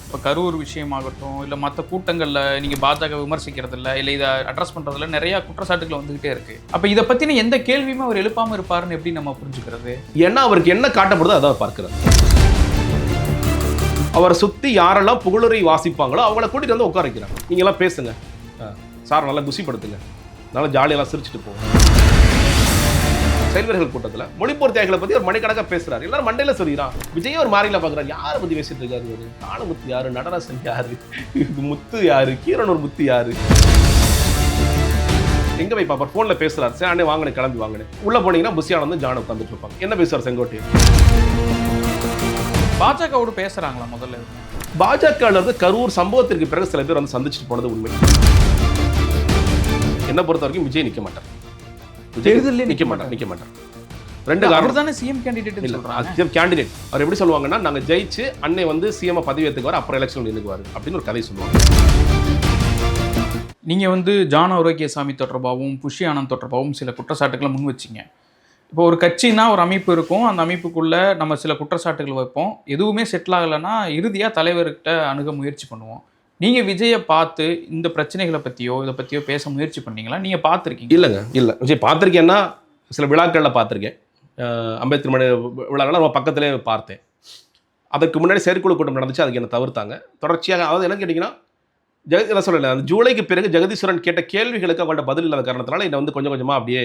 இப்போ கரூர் விஷயமாகட்டும், இல்லை மற்ற கூட்டங்களில் நீங்கள் பாஜக விமர்சிக்கிறதில்ல, இல்லை இதை அட்ரஸ் பண்ணுறதுல நிறையா குற்றச்சாட்டுகள் வந்துகிட்டே இருக்கு. அப்போ இதை பற்றின எந்த கேள்வியுமே அவர் எழுப்பாமல் இருப்பாருன்னு எப்படி நம்ம புரிஞ்சுக்கிறது? ஏன்னா அவருக்கு என்ன காட்டப்படுதோ அதை அவர் பார்க்கிறார். அவரை சுற்றி யாரெல்லாம் புகழுரை வாசிப்பாங்களோ அவங்கள கூட்டிகிட்டு வந்து உட்கார வைக்கிறாங்க. நீங்களாம் பேசுங்க, சார் நல்லா குசிப்படுத்துங்க, நல்லா ஜாலியெல்லாம் சிரிச்சுட்டு போவோம். செயல்வர்கள் கூட்டத்தில் மொழிப்போர் தியாகிகளை பற்றி ஒரு மணிக்கணக்காக பேசுறாரு. எல்லாரும் மண்டையில சொல்லிடுறான். விஜய் ஒரு மாறியில பார்க்குறாரு. யாரை பற்றி பேசிட்டு இருக்காரு? ஒரு தானுமுத்து யாரு, நடராசன் யாரு, முத்து யாரு, கீரனூர் முத்து யாரு, எங்க போய் பாப்பார்? போன்ல பேசுறாரு. சரி அண்ணே வாங்கினேன், கிளம்பி வாங்கினேன். உள்ள போனீங்கன்னா புஷியானந்து ஜான் உட்காந்துட்டு இருப்பாங்க. என்ன பேசுவார் செங்கோட்டையன்? பாஜகவோடு பேசுறாங்களா? முதல்ல பாஜக கரூர் சம்பவத்திற்கு பிறகு சில பேர் வந்து சந்திச்சுட்டு போனது உண்மை. என்ன பொறுத்த வரைக்கும் விஜய் நிக்க மாட்டார். நிக்க மாட்டார். ரெண்டு காரணம் தானே. சிஎம் கேண்டிடேட் இல்ல, கேண்டிடேட். அவர் எப்படி சொல்லுவாங்கன்னா, நாங்க ஜெயிச்சு அன்னை வந்து சிஎம் பதவி ஏத்துக்குவார், அப்புறம் எலெக்ஷன் நின்னுக்குவார் அப்படின்னு ஒரு கதை சொல்லுவாங்க. நீங்க வந்து ஜான் ஆரோக்கியசாமி தொடர்பாகவும் புஷி ஆனந்த் தொடர்பாகவும் சில குற்றச்சாட்டுகளை முன் வச்சிங்க. இப்போ ஒரு கட்சினா ஒரு அமைப்பு இருக்கும், அந்த அமைப்புக்குள்ள நம்ம சில குற்றச்சாட்டுகள் வைப்போம். எதுவுமே செட்டில் ஆகலைன்னா இறுதியாக தலைவர்கிட்ட அணுக முயற்சி பண்ணுவோம். நீங்கள் விஜயை பார்த்து இந்த பிரச்சனைகளை பற்றியோ இதை பற்றியோ பேச முயற்சி பண்ணீங்களா? நீங்கள் பார்த்துருக்கீங்க? இல்லைங்க, இல்லை. விஜய் பார்த்துருக்கேன்னா சில விழாக்களில் பார்த்துருக்கேன். அம்பேத்கர் மணி விழாக்கள்லாம் நம்ம பக்கத்திலே பார்த்தேன். அதுக்கு முன்னாடி செயற்குழு கூட்டம் நடந்துச்சு, அதுக்கு என்ன தவிர்த்தாங்க. தொடர்ச்சியாக அதாவது என்ன கேட்டிங்கன்னா, என்ன சொல்லலை, அந்த ஜூலைக்கு பிறகு ஜெகதீஸ்வரன் கேட்ட கேள்விகளுக்கு அவங்கள்ட்ட பதில் இல்லாத காரணத்தினால என்னை வந்து கொஞ்சம் கொஞ்சமாக அப்படியே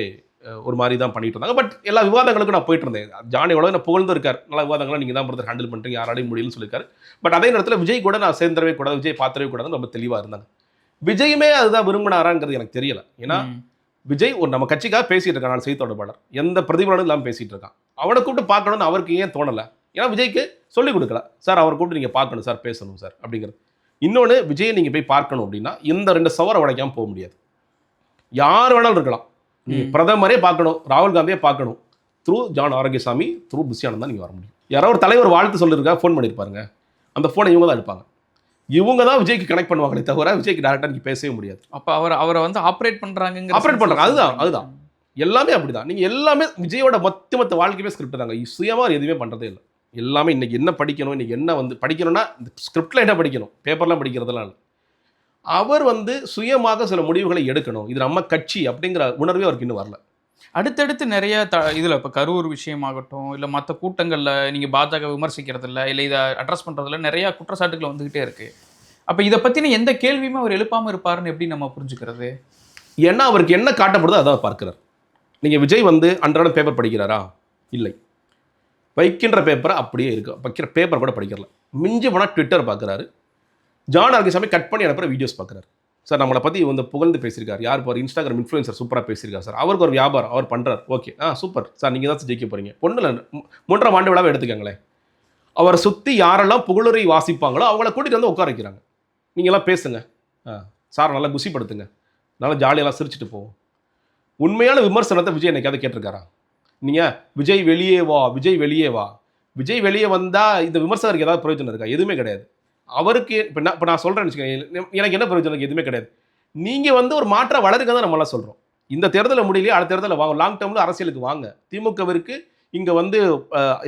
ஒரு மாதிரி தான் பண்ணிட்டு இருந்தாங்க. பட் எல்லா விவாதங்களுக்கும் நான் போயிட்டு இருந்தேன். ஜான் எவ்வளோ நான் புகழ்ந்து இருக்கார், நல்ல விவாதங்களாம் நீங்கள் தான் பிரதர் ஹேண்டில் பண்ணுறீங்க, யாராலையும் முடியலன்னு சொல்லியிருக்காரு. பட் அதே நேரத்தில் விஜய் கூட நான் சேர்ந்துடவே கூடாது, விஜய் பார்த்துடவே கூடாதுன்னு ரொம்ப தெளிவாக இருந்தாங்க. விஜயுமே அதுதான் விரும்பினாராங்கிறது எனக்கு தெரியல. ஏன்னா விஜய் ஒரு நம்ம கட்சிக்காக பேசிகிட்டு இருக்கான், நான் செய்தி தொடர்பாளர், எந்த பிரதிபலனும் இல்லாமல் பேசிகிட்டு இருக்கான். அவனை கூப்பிட்டு பார்க்கணும்னு அவருக்கு ஏன் தோணலை? ஏன்னா விஜய்க்கு சொல்லிக் கொடுக்கல. சார் அவரை கூப்பிட்டு நீங்கள் பார்க்கணும் சார், பேசணும் சார் அப்படிங்கிறது. இன்னொன்று, விஜயை நீங்கள் போய் பார்க்கணும் அப்படின்னா இந்த 2 சவரை உடைக்காமல் போக முடியாது. யார் வேணாலும் இருக்கலாம். நீங்கள் பிரதமரே பார்க்கணும், ராகுல் காந்தியே பார்க்கணும், through John Arokiasamy, through Pushiyanand தான் நீங்கள் வர முடியும். யாரோ ஒரு தலைவர் வாழ்த்து சொல்லியிருக்கா, ஃபோன் பண்ணியிருப்பாருங்க, அந்த ஃபோனை இவங்க தான் எடுப்பாங்க. இவங்க தான் விஜய்க்கு கனெக்ட் பண்ணுவாங்களே தவிர விஜய்க்கு டேரக்டாக நீங்கள் பேசவே முடியாது. அப்போ அவரை வந்து ஆப்ரேட் பண்ணுறாங்க. அதுதான் எல்லாமே அப்படிதான். நீங்கள் எல்லாமே விஜயோட மொத்த வாழ்க்கையுமே ஸ்கிரிப்ட் தாங்க. சுயமாக எதுவுமே பண்ணுறதே இல்லை. எல்லாமே இன்றைக்கி என்ன படிக்கணும், இன்றைக்கி என்ன வந்து படிக்கணும்னா இந்த ஸ்கிரிப்டில் என்ன படிக்கணும், பேப்பர்லாம் படிக்கிறதுலாம் இல்லை. அவர் வந்து சுயமாக சில முடிவுகளை எடுக்கணும், இது நம்ம கட்சி அப்படிங்கிற உணர்வே அவருக்கு இன்னும் வரல. அடுத்தடுத்து நிறைய இதில் இப்போ கரூர் விஷயமாகட்டும், இல்லை மற்ற கூட்டங்களில் நீங்கள் பாஜக விமர்சிக்கிறதில்ல, இல்லை இதை அட்ரஸ் பண்ணுறதுல நிறையா குற்றச்சாட்டுகள் வந்துக்கிட்டே இருக்குது. அப்போ இதை பற்றின எந்த கேள்வியுமே அவர் எழுப்பாமல் இருப்பாருன்னு எப்படி நம்ம புரிஞ்சுக்கிறது? ஏன்னா அவருக்கு என்ன காட்டப்படுதோ அதை அவர் பார்க்குறார். நீங்கள் விஜய் வந்து அன்றாட பேப்பர் படிக்கிறாரா? இல்லை. வைக்கின்ற பேப்பரை அப்படியே இருக்குது, வைக்கிற பேப்பர் கூட படிக்கிறல. மிஞ்சி போனால் ட்விட்டர் பார்க்குறாரு. ஜான் ஆரோக்கியசாமி கட் பண்ணி அனுப்புகிற வீடியோஸ் பார்க்குறாரு. சார் நம்மளை பற்றி வந்து புகழ்ந்து பேசியிருக்காரு, யார் பாரு இன்ஸ்டாகிராம் இன்ஃப்ளூயன்சர் சூப்பராக பேசியிருக்காரு சார், அவருக்கு ஒரு வியாபாரம் அவர் பண்ணுறார், ஓகே சூப்பர் சார், நீங்கள் தான் ஜெயிக்க போகிறீங்க. பொண்ணுல 3ஆம் ஆண்டு விழாவை எடுத்துக்கங்களேன். அவரை சுற்றி யாரெல்லாம் புகழுரை வாசிப்பாங்களோ அவங்கள கூட்டிகிட்டு வந்து உட்கார வைக்கிறாங்க. நீங்களாம் பேசுங்க, சார் நல்லா குசிப்படுத்துங்க, நல்லா ஜாலியெல்லாம் சிரிச்சுட்டு போவோம். உண்மையான விமர்சனத்தை விஜய் என்னைக்காவது கேட்டிருக்காரா? நீங்கள் விஜய் வெளியே வா, விஜய் வெளியே வா, விஜய் வெளியே வந்தால் இந்த விமர்சகருக்கு ஏதாவது பிரயோஜனம் இருக்கா? எதுவுமே கிடையாது. அவருக்கு இப்போ நான் சொல்கிறேன்னு வச்சுக்கோங்க, எனக்கு என்ன பிரயோஜனம்? எதுவுமே கிடையாது. நீங்கள் வந்து ஒரு மாற்றம் வளருங்க தான் நம்மளாம் சொல்கிறோம். இந்த தேர்தலில் முடியலையே, அடுத்த தேர்தலில் வாங்க, லாங் டேர்மில் அரசியலுக்கு வாங்க. திமுகவிற்கு இங்கே வந்து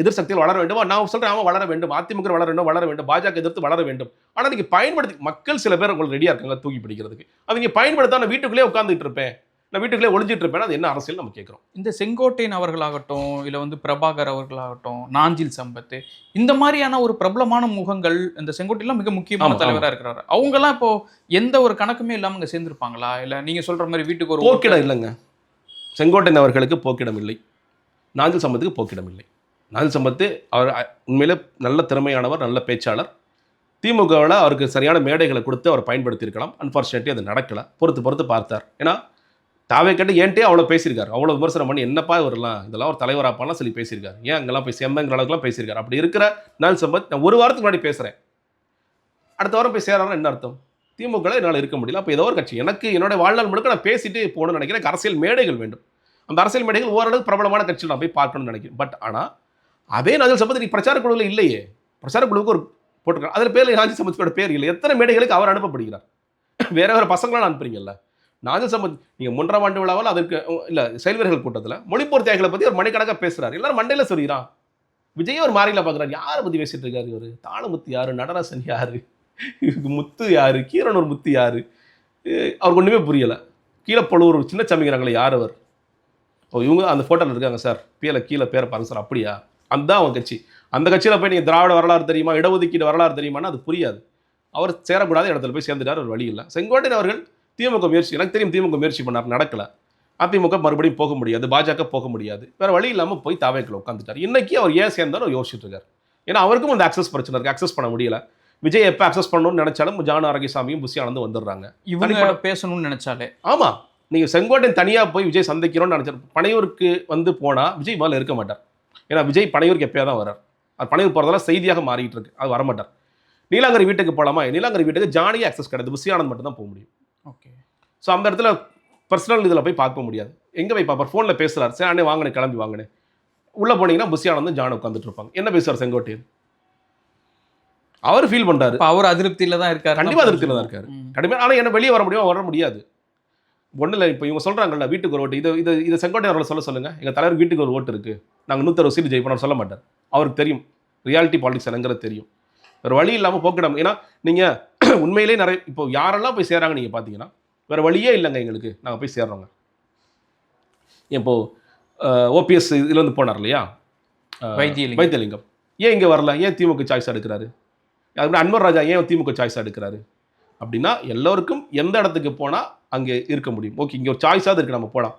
எதிர் சக்திகள் வளர வேண்டும். நான் சொல்கிறேன், அவன் வளர வேண்டும், அதிமுக வளர வேண்டும், பாஜக எதிர்த்து வளர வேண்டும். ஆனால் நீங்கள் பயன்படுத்தி, மக்கள் சில பேர் உங்களுக்கு ரெடியாக இருக்காங்க தூக்கி பிடிக்கிறதுக்கு. அது நீங்கள் பயன்படுத்தா நான் வீட்டுக்குள்ளே உட்காந்துட்டு இருப்பேன், நான் வீட்டுக்குள்ளே ஒளிஞ்சிட்டு இருப்பேன், அது என்ன அரசியல் நம்ம கேட்குறோம். இந்த செங்கோட்டையன் அவர்களாகட்டும், இல்லை வந்து பிரபாகர் அவர்களாகட்டும், நாஞ்சில் சம்பத், இந்த மாதிரியான ஒரு பிரபலமான முகங்கள், இந்த செங்கோட்டையெல்லாம் மிக முக்கியமான தலைவராக இருக்கிறாரு. அவங்கெல்லாம் இப்போ எந்த ஒரு கணக்குமே இல்லாமல் இங்கே சேர்ந்துருப்பாங்களா? இல்லை நீங்கள் சொல்கிற மாதிரி வீட்டுக்கு ஒரு போக்கிடம் இல்லைங்க. செங்கோட்டையன் அவர்களுக்கு போக்கிடம் இல்லை, நாஞ்சில் சம்பத்துக்கு போக்கிடம் இல்லை. நாஞ்சில் சம்பத்து அவர் உண்மையிலே நல்ல திறமையானவர், நல்ல பேச்சாளர். திமுகவில் அவருக்கு சரியான மேடைகளை கொடுத்து அவர் பயன்படுத்தியிருக்கலாம். அன்ஃபார்ச்சுனேட்லி அது நடக்கலை. பொறுத்து பார்த்தார். ஏன்னா தாவே கேட்டு ஏன்ட்டே அவ்வளோ பேசியிருக்காரு, அவ்வளோ விமர்சனம் பண்ணி என்னப்பா இவரெல்லாம் இதெல்லாம் ஒரு தலைவராப்பாலாம் சொல்லி பேசியிருக்காரு. ஏன் அங்கெல்லாம் போய் செம்மங்கிற அளவுக்குலாம் பேசியிருக்காரு. அப்படி இருக்கிற நாஞ்சில் சம்பத் நான் ஒரு வாரத்துக்கு முன்னாடி பேசுகிறேன், அடுத்த வாரம் போய் சேராருன்னா என்ன அர்த்தம்? திமுகவில் என்னால் இருக்க முடியல. அப்போ ஏதோ ஒரு கட்சி, எனக்கு என்னோட வாழ்நாள் முழுக்க நான் பேசிட்டு போகணும்னு நினைக்கிறேன். அரசியல் மேடைகள் வேண்டும். அந்த அரசியல் மேடைகள் ஓரளவுக்கு பிரபலமான கட்சியில் நான் போய் பார்க்கணும்னு நினைக்கிறேன். பட் ஆனால் அதே நாஞ்சில் சம்பத் நீ பிரச்சார குழுவில் இல்லையே. பிரச்சார குழுவுக்கு ஒரு போட்டிருக்காரு, அதில் பேர் நாஞ்சில் சம்பத்தோட பேர் இல்லை. எத்தனை மேடைகளுக்கு அவர் அனுப்பப்படுகிறார்? வேறு பசங்களாம் அனுப்புறீங்கல்ல. நாஞ்சில் சம்பத் நீங்கள் 3ஆம் ஆண்டு விழாவில் அதற்கு இல்லை செயல்வர்கள் கூட்டத்தில் மொழிப்போர் தியாகிகளை பற்றி ஒரு மணிக்கணக்காக பேசுகிறார். எல்லாரும் மண்டையில் சொல்லிடுறான். விஜய் ஒரு மாறியில் பார்க்குறாரு. யாரை பற்றி பேசிட்டு இருக்காரு? ஒரு தானுமுத்து யாரு, நடராசன் யாரு, இதுக்கு முத்து யாரு, கீரனூர் முத்து யாரு, அவருக்கு ஒன்றுமே புரியலை. கீழே ஒரு சின்ன சமைக்கிறாங்களே யார் அவர், ஓ இவங்க அந்த ஃபோட்டோவில் இருக்காங்க சார், கீழே பேரை பாருங்க சார், அப்படியா அதுதான் அவங்க கட்சி. அந்த கட்சியில் போய் நீங்கள் திராவிட வரலாறு தெரியுமா, இடஒதுக்கீடு வரலாறு தெரியுமானா அது புரியாது. அவர் சேரக்கூடாத இடத்துல போய் சேர்ந்துட்டார், ஒரு வழி இல்லை. செங்கோட்டையன் அவர்கள் திமுக முயற்சி, எனக்கு தெரியும் திமுக முயற்சி பண்ணார், நடக்கலை. அதிமுக மறுபடியும் போக முடியாது, பாஜக போக முடியாது, வேறு வழி இல்லாமல் போய் தாவேக்கில் உட்காந்துட்டார். இன்றைக்கி அவர் ஏன் சேர்ந்தாலும் யோசிச்சுட்டு இருக்கார். ஏன்னா அவருக்கும் அந்த அக்சஸ் பிரச்சனை இருக்குது, அக்சஸ் பண்ண முடியல. விஜய் எப்போ அக்சஸ் பண்ணணும்னு நினச்சாலும் ஜான் ஆரோக்கியசாமியும் புஷி ஆனந்தும் வந்துடுறாங்க. இவங்க பேசணும்னு நினச்சாலே. ஆமாம், நீங்கள் செங்கோட்டையன் தனியாக போய் விஜய் சந்திக்கிறோன்னு நினச்சார். பனையூருக்கு வந்து போனால் விஜய் மேலே இருக்க மாட்டார். ஏன்னா விஜய் பனையூருக்கு எப்போயா தான் வரார். அது பனையூர் போகிறதெல்லாம் செய்தியாக மாறிட்டு இருக்கு, அது வரமாட்டார். நீலாங்கரி வீட்டுக்கு போகலாமா, நீலாங்கரி வீட்டுக்கு ஜானியாக அக்சஸ் கிடையாது, புஷி ஆனந்த் மட்டும் தான் போக முடியும். ஓகே. ஸோ அந்த இடத்துல பர்சனல் இதில் போய் பார்க்க முடியாது. எங்கே போய் பார்ப்பார், ஃபோனில் பேசுகிறார், சரி அண்ணே வாங்கினேன் கிளம்பி வாங்கினேன். உள்ளே போனீங்கன்னா புஷி ஆனந்தும் ஜான் உட்காந்துட்டு இருப்பாங்க. என்ன பேசுவார் செங்கோட்டையன், அவர் ஃபீல் பண்ணுறாரு, அவர் அதிருப்தியில் தான் இருக்காரு. கண்டிப்பாக அதிருப்தியில் தான் இருக்காரு கண்டிப்பாக. ஆனால் என்ன வெளியே வர முடியாது. ஒன்றும் இல்லை, இப்போ இவங்க சொல்கிறாங்கல்ல வீட்டுக்கு ஒரு ஓட்டு, இது செங்கோட்டையன் அவர்களை சொல்லுங்கள், எங்கள் தலைவர் வீட்டுக்கு ஒரு ஓட்டு இருக்குது, நாங்கள் 160 சீட்டு ஜெயிப்போம் சொல்ல மாட்டார். அவருக்கு தெரியும் ரியாலிட்டி பாலிடிக்ஸ் என்னங்கிறது தெரியும். வேறு வழி இல்லாமல் போக்கிடம். ஏன்னா நீங்கள் உண்மையிலே நிறைய இப்போ யாரெல்லாம் போய் சேராங்க நீங்கள் பார்த்தீங்கன்னா வேறு வழியே இல்லைங்க எங்களுக்கு, நாங்கள் போய் சேர்றோங்க. இப்போது ஓபிஎஸ் இதில் வந்து போனார் இல்லையா, வைத்தியலிங்கம் ஏன் இங்கே வரல, ஏன் திமுக சாய்ஸ் எடுக்கிறாரு? அதுக்கு அன்வர் ராஜா ஏன் திமுக சாய்ஸ் எடுக்கிறாரு அப்படின்னா, எல்லோருக்கும் எந்த இடத்துக்கு போனால் அங்கே இருக்க முடியும். ஓகே, இங்கே ஒரு சாய்ஸாவது இருக்குது, நம்ம போகலாம்.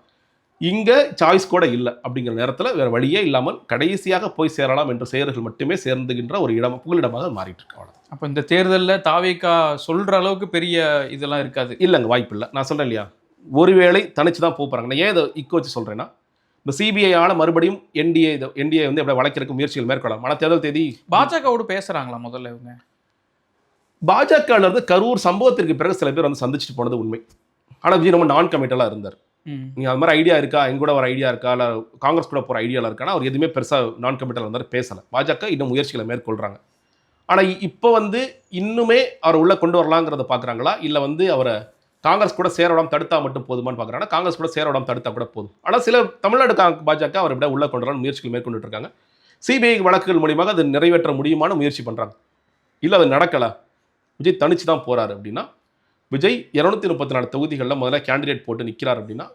இங்கே சாய்ஸ் கூட இல்லை அப்படிங்கிற நேரத்தில் வேறு வழியே இல்லாமல் கடைசியாக போய் சேரலாம் என்ற செயல்கள் மட்டுமே சேர்ந்துகின்ற ஒரு இடம், புகலிடமாக மாறிட்டு இருக்கு. அவ்வளோ. அப்போ இந்த தேர்தலில் தாவேகா சொல்கிற அளவுக்கு பெரிய இதெல்லாம் இருக்காது. இல்லைங்க, வாய்ப்பு இல்லை. நான் சொல்கிறேன் இல்லையா, ஒருவேளை தனிச்சு தான் போகிறாங்க. நான் ஏன் இதை வச்சு சொல்கிறேன்னா, இந்த சிபிஐயால் மறுபடியும் என்டிஏ வந்து எப்படி வளைக்கிறதுக்கு முயற்சிகள் மேற்கொள்ளலாம். ஆனால் தேர்தல் தேதி பாஜகவோடு பேசுகிறாங்களா முதல்ல இவங்க? பாஜகவிலிருந்து கரூர் சம்பவத்திற்கு பிறகு சில பேர் வந்து சந்திச்சுட்டு போனது உண்மை. ஆனால் விஜய் ரொம்ப நான் கமிட்டலாக இருந்தார். நீங்கள் அது மாதிரி ஐடியா இருக்கா, எங்க கூட ஒரு ஐடியா இருக்கா, இல்லை காங்கிரஸ் கூட போகிற ஐடியாவில் இருக்கானா, அவர் எதுவுமே பெருசாக நான் கமிட்டலாக இருந்தார், பேசலை. பாஜக இன்னும் முயற்சிகளை மேற்கொள்கிறாங்க. ஆனால் இப்போ வந்து இன்னுமே அவரை உள்ளே கொண்டு வரலாங்கிறத பார்க்குறாங்களா, இல்லை வந்து அவரை காங்கிரஸ் கூட சேர விடாமல் தடுத்தா மட்டும் போதுமான்னு பார்க்குறாங்கன்னா, காங்கிரஸ் கூட சேர விடாமல் தடுத்தா கூட போதும். ஆனால் சில தமிழ்நாடு பாஜக அவர் விட உள்ளே கொண்டு வரலான்னு முயற்சிகள் மேற்கொண்டுட்டு இருக்காங்க. சிபிஐ வழக்குகள் மூலியமாக அது நிறைவேற்ற முடியுமான்னு முயற்சி பண்ணுறாங்க. இல்லை அது நடக்கலை, விஜய் தனிச்சு தான் போகிறாரு அப்படின்னா, விஜய் 234 தொகுதிகளில் முதல்ல கேண்டிடேட் போட்டு நிற்கிறார் அப்படின்னா,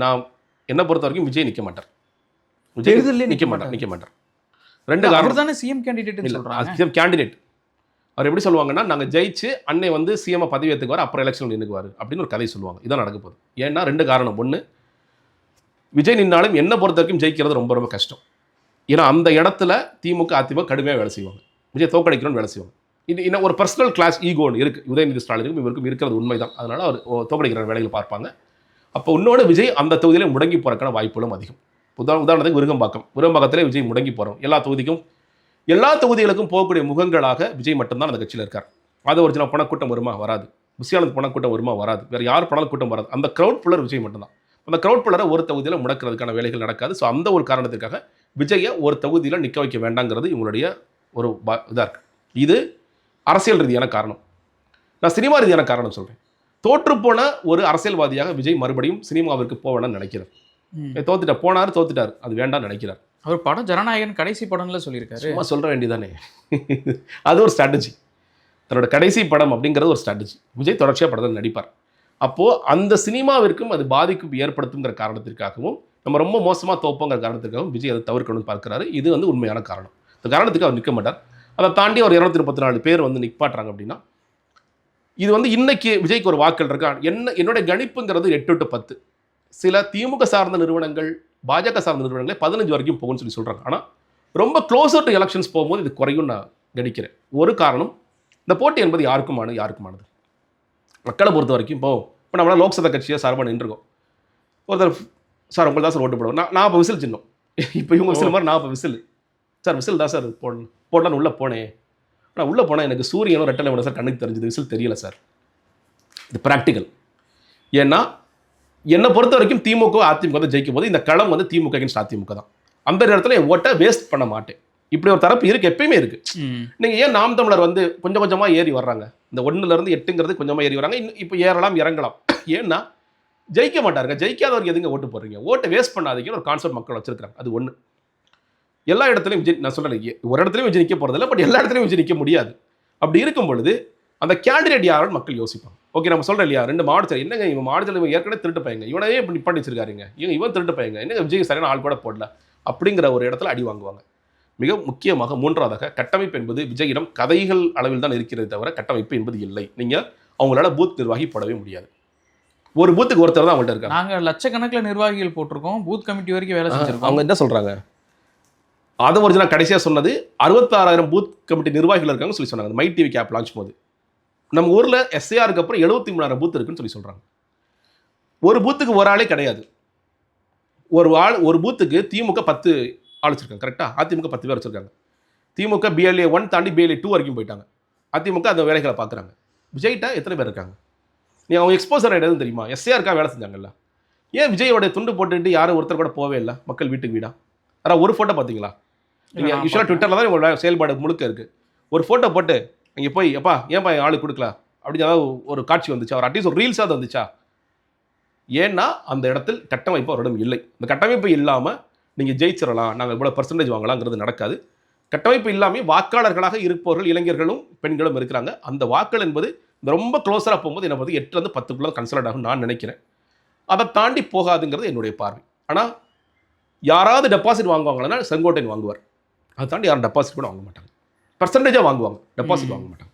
நான் என்னை பொறுத்த வரைக்கும் விஜய் நிற்க மாட்டார். விஜய் நிற்க மாட்டார். 2 காரணம் தானே. சிஎம் கேண்டிடேட் சொல்கிறாங்க. சிஎம் கேண்டிடேட் அவர் எப்படி சொல்லுவாங்கன்னா, நாங்கள் ஜெயிச்சு அன்னை வந்து சிஎம் பதவி ஏற்றுக்குவார், அப்புறம் எலெக்ஷன் நின்றுக்குவார் அப்படின்னு ஒரு கதை சொல்லுவாங்க. இதான் நடக்க போகுது. ஏன்னா 2 காரணம். ஒன்று, விஜய் நின்னாலும் என்னை பொறுத்த வரைக்கும் ஜெயிக்கிறது ரொம்ப ரொம்ப கஷ்டம். ஏன்னா அந்த இடத்துல திமுக அதிமுக கடுமையாக வேலை செய்வாங்க, விஜய் தோக்கடிக்கணும்னு வேலை செய்வாங்க. இது இன்னும் ஒரு பர்சனல் கிளாஸ் ஈகோன்னு இருக்குது உதயநிதி ஸ்டாலினுக்கும் இவருக்கும் இருக்கிறது உண்மைதான். அதனால் அவர் தோக்கடிக்கிற வேலைகள் பார்ப்பாங்க. அப்போ இன்னொன்று, விஜய் அந்த தொகுதியில் முடங்கி போகிறக்கான வாய்ப்புகளும் அதிகம். உதாரணத்துக்கு விருகம்பாக்கத்திலே விஜய் முடங்கி போகிறோம். எல்லா தொகுதிகளுக்கும் போகக்கூடிய முகங்களாக விஜய் மட்டும்தான் அந்த கட்சியில் இருக்கார். அது ஒரு சின்ன பணக்கூட்டம் வருமா, வராது. புஷியானந்த் பணக்கூட்டம் வருமா, வராது. வேறு யார் பணம் கூட்டம் வராது. அந்த க்ரௌட் புல்லர் விஜய் மட்டும்தான். அந்த க்ரௌட் புல்லரை ஒரு தொகுதியில் முடக்கிறதுக்கான வேலைகள் நடக்காது. ஸோ அந்த ஒரு காரணத்திற்காக விஜயை ஒரு தொகுதியில் நிற்க வைக்க வேண்டாங்கிறது இவங்களுடைய ஒரு இதாக இருக்குது. இது அரசியல் ரீதியான காரணம். நான் சினிமா ரீதியான காரணம் சொல்கிறேன். தோற்றுப்போன ஒரு அரசியல்வாதியாக விஜய் மறுபடியும் சினிமாவிற்கு போவேன்னு நினைக்கிறார். தோத்துட்டார், அது வேண்டாம் நினைக்கிறார். அவர் படம் ஜனநாயகன் கடைசி படம்ல சொல்லியிருக்காரு. சும்மா சொல்ற வேண்டியதானே. அது ஒரு ஸ்ட்ராட்டஜி. தன்னோட கடைசி படம் அப்படிங்கிறது ஒரு ஸ்ட்ராட்டஜி. விஜய் தொடர்ச்சியாக படத்தில் நடிப்பார். அப்போது அந்த சினிமாவிற்கும் அது பாதிப்பு ஏற்படுத்துங்கிற காரணத்திற்காகவும், நம்ம ரொம்ப மோசமாக தோப்போங்கிற காரணத்திற்காகவும் விஜய் அதை தவிர்க்கணும்னு பார்க்குறாரு. இது வந்து உண்மையான காரணம். இந்த காரணத்துக்கு அவர் நிற்க மாட்டார். அதை தாண்டி ஒரு 234 பேர் வந்து நிற்பாட்டுறாங்க அப்படின்னா, இது வந்து இன்னைக்கு விஜய்க்கு ஒரு வாக்கள் இருக்கா, என்னுடைய கணிப்புங்கிறது 8 to 10. சில திமுக சார்ந்த நிறுவனங்கள், பாஜக சார்ந்த நிறுவனங்களே 15 வரைக்கும் போகும்னு சொல்கிறாங்க. ஆனால் ரொம்ப க்ளோசர் டு எலெக்ஷன்ஸ் போகும்போது இது குறையும் நான் கணிக்கிறேன். ஒரு காரணம், இந்த போட்டி என்பது யாருக்குமானது. மக்களை பொறுத்த வரைக்கும் இப்போ நம்மளால் லோக்சபா கட்சியாக சார்பாக நின்றுருக்கோம். ஒருத்தர் சார் உங்களுக்கு தான் சார் ஓட்டு போடுவோம், நான் இப்போ விசில் சின்னம், இப்போ இவங்க விசில் மாதிரி நான் இப்போ விசில் சார் விசில் தான் சார் போடலான்னு உள்ளே போனேன். ஆனால் உள்ளே போனால் எனக்கு சூரியனும் ரெட்டலை வேணும் சார், கண்ணுக்கு தெரிஞ்சது, விசில் தெரியல சார். இது ப்ராக்டிக்கல். ஏன்னா என்னை பொறுத்த வரைக்கும் திமுக அதிமுக தான் ஜெயிக்கும் போது இந்த களம் வந்து திமுக அகேன்ஸ்ட் அதிமுக தான். அந்த நேரத்தில் என் ஓட்டை வேஸ்ட் பண்ண மாட்டேன். இப்படி ஒரு தரப்பு இருக்குது, எப்பயுமே இருக்குது. நீங்கள் ஏன் நாம் தமிழர் வந்து கொஞ்சம் கொஞ்சமாக ஏறி வர்றாங்க, இந்த 1லேருந்து 8ங்கிறது கொஞ்சமாக ஏறி வராங்க. இப்போ ஏறலாம் இறங்கலாம். ஏன்னா ஜெயிக்க மாட்டாருங்க. ஜெயிக்காதவருக்கு எதுங்க ஓட்டு போடுறீங்க, ஓட்டை வேஸ்ட் பண்ணாதீங்கன்னு ஒரு கான்செப்ட் மக்கள் வச்சிருக்காங்க. அது ஒன்று. எல்லா இடத்துலையும் விஜய், நான் சொல்கிறேன் ஒரு இடத்துலையும் விஜய் நிற்க போகிறதில்ல, பட் எல்லா இடத்துலையும் விஜய் நிற்க முடியாது. அப்படி இருக்கும் பொழுது அந்த கேண்டிடேட் யாருன்னு மக்கள் யோசிப்பாங்க. ஓகே, நம்ம சொல்கிறோம் இல்லையா, 2 மாவட்டத்தில் என்னங்க இவன் மாவட்டத்தில் இவன் ஏற்கனவே திருட்டு பையங்க, இவனவே இப்படி பண்ணி வச்சிருக்காருங்க, இவன் திருட்டு பையங்க, என்னங்க விஜய் சரியான ஆள் கூட போடல அப்படிங்கிற ஒரு இடத்துல அடி வாங்குவாங்க. மிக முக்கியமாக 3வதாக கட்டமைப்பு என்பது விஜயிடம் கதைகள் அளவில் தான் இருக்கிறது தவிர கட்டமைப்பு என்பது இல்லை. நீங்கள் அவங்களால பூத் நிர்வாகி போடவே முடியாது. ஒரு பூத்துக்கு ஒருத்தர் தான் அவங்கள்ட்ட இருக்காங்க. நாங்கள் லட்சக்கணக்கில் நிர்வாகிகள் போட்டிருக்கோம், பூத் கமிட்டி வரைக்கும் வேலை செஞ்சுருக்கோம். அவங்க என்ன சொல்கிறாங்க, அதை ஒரிஜினல் கடைசியாக சொன்னது 66,000 பூத் கமிட்டி நிர்வாகிகள் இருக்காங்கன்னு சொல்லி சொன்னாங்க. மை டிவி கேப் லான்ச் போது நம்ம ஊரில் எஸ்ஏஆருக்கு அப்புறம் 73,000 பூத் இருக்குன்னு சொல்லி சொல்கிறாங்க. ஒரு பூத்துக்கு ஒரு ஆளே கிடையாது. ஒரு பூத்துக்கு திமுக 10 ஆள் வச்சிருக்காங்க, கரெக்டாக? அதிமுக 10 பேர் வச்சிருக்காங்க. திமுக BLA 1 தாண்டி BLA 2 வரைக்கும் போயிட்டாங்க. அதிமுக அந்த வேலைகளை பார்க்குறாங்க. விஜய்கிட்ட எத்தனை பேர் இருக்காங்க? நீ அவங்க எக்ஸ்போசர் எதுவும் தெரியுமா? எஸ்ஏஆருக்காக வேலை செஞ்சாங்கல்ல. ஏன் விஜயோட துண்டு போட்டுட்டு யாரும் ஒருத்தர் கூட போவே இல்லை மக்கள் வீட்டுக்கு வீடா? அதான் ஒரு ஃபோட்டோ பார்த்தீங்களா? நீங்கள் யூஸ்வலாக ட்விட்டரில் தான் உங்களோட செயல்பாடு முழுக்க இருக்குது. ஒரு ஃபோட்டோ போட்டு இங்கே போய் எப்பா ஏன்பா என் ஆளு கொடுக்கல அப்படின்னு ஏதாவது ஒரு காட்சி வந்துச்சா? ஒரு அட்லீஸ்ட் ஒரு ரீல்ஸாக வந்துச்சா? ஏன்னா அந்த இடத்தில் கட்டமைப்பு அவரிடம் இல்லை. இந்த கட்டமைப்பு இல்லாமல் நீங்கள் ஜெயிச்சிடலாம், நாங்கள் இவ்வளோ பர்சன்டேஜ் வாங்கலாங்கிறது நடக்காது. கட்டமைப்பு இல்லாமல் வாக்காளர்களாக இருப்பவர்கள் இளைஞர்களும் பெண்களும் இருக்கிறாங்க. அந்த வாக்கள் என்பது இந்த ரொம்ப க்ளோஸராக போகும்போது என்னை பார்த்து 8 to 10 கன்சல்ட் ஆகும் நான் நினைக்கிறேன். அதை தாண்டி போகாதுங்கிறது என்னுடைய பார்வை. ஆனால் யாராவது டெபாசிட் வாங்குவாங்கன்னா செங்கோட்டையன் வாங்குவார். அதை தாண்டி யாரும் டெபாசிட் கூட வாங்க மாட்டாங்க. பர்சன்டேஜாக வாங்குவாங்க, டெபாசிட் வாங்க மாட்டாங்க.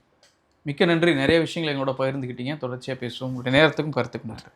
மிக்க நன்றி. நிறைய விஷயங்களை எங்களோட பகிர்ந்துக்கிட்டீங்க. தொடர்ச்சியாக பேசுவோம். உங்களுடைய நேரத்துக்கும் கருத்துக்கும் நன்றி.